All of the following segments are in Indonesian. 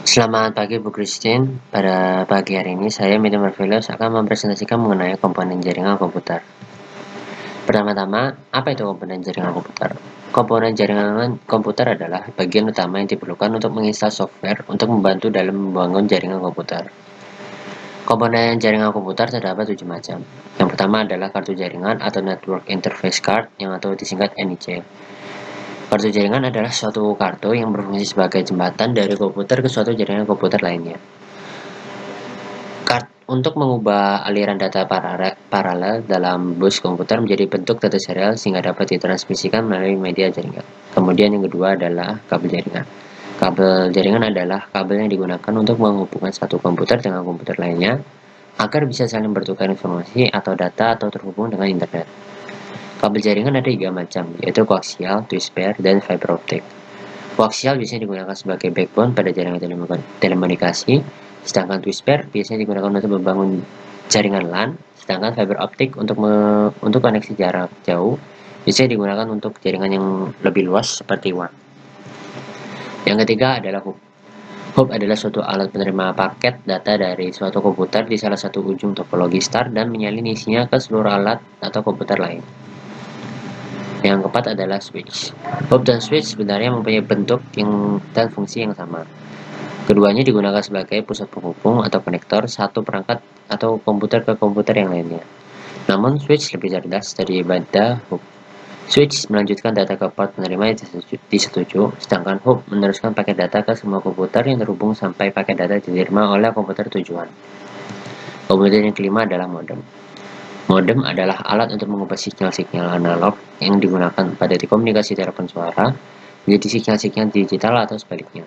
Selamat pagi Bu Christine. Pada pagi hari ini saya Midi Marvelous akan mempresentasikan mengenai komponen jaringan komputer. Pertama-tama, apa itu komponen jaringan komputer? Komponen jaringan komputer adalah bagian utama yang diperlukan untuk menginstal software untuk membantu dalam membangun jaringan komputer. Komponen jaringan komputer terdapat 7 macam. Yang pertama adalah kartu jaringan atau Network Interface Card yang atau disingkat NIC. Kartu jaringan adalah suatu kartu yang berfungsi sebagai jembatan dari komputer ke suatu jaringan komputer lainnya. Untuk mengubah aliran data paralel dalam bus komputer menjadi bentuk data serial sehingga dapat ditransmisikan melalui media jaringan. Kemudian yang kedua adalah kabel jaringan. Kabel jaringan adalah kabel yang digunakan untuk menghubungkan satu komputer dengan komputer lainnya agar bisa saling bertukar informasi atau data atau terhubung dengan internet. Kabel jaringan ada 3 macam, yaitu koaksial, twist pair, dan fiber optic. Koaksial biasanya digunakan sebagai backbone pada jaringan telekomunikasi, sedangkan twist pair biasanya digunakan untuk membangun jaringan LAN, sedangkan fiber optic untuk koneksi jarak jauh biasanya digunakan untuk jaringan yang lebih luas seperti WAN. Yang ketiga adalah hub. Hub adalah suatu alat penerima paket data dari suatu komputer di salah satu ujung topologi start dan menyalin isinya ke seluruh alat atau komputer lain. Yang keempat adalah switch. Hub dan switch sebenarnya mempunyai bentuk dan fungsi yang sama. Keduanya digunakan sebagai pusat penghubung atau konektor satu perangkat atau komputer ke komputer yang lainnya. Namun switch lebih cerdas daripada hub. Switch melanjutkan data ke port penerima yang disetujui, sedangkan hub meneruskan paket data ke semua komputer yang terhubung sampai paket data diterima oleh komputer tujuan. Kemudian yang kelima adalah modem. Modem adalah alat untuk mengubah sinyal-sinyal analog yang digunakan pada komunikasi telepon suara menjadi sinyal-sinyal digital atau sebaliknya.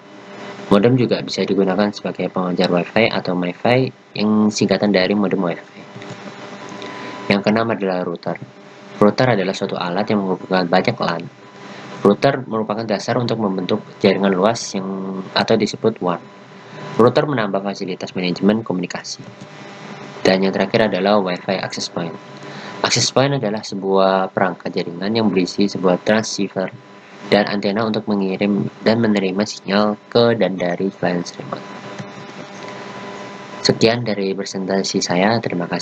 Modem juga bisa digunakan sebagai pengejar Wi-Fi atau MiFi yang singkatan dari modem Wi-Fi. Yang keenam adalah router. Router adalah suatu alat yang menghubungkan banyak LAN. Router merupakan dasar untuk membentuk jaringan luas atau disebut WAN. Router menambah fasilitas manajemen komunikasi. Dan yang terakhir adalah Wi-Fi access point. Access point adalah sebuah perangkat jaringan yang berisi sebuah transceiver dan antena untuk mengirim dan menerima sinyal ke dan dari client server. Sekian dari presentasi saya, terima kasih.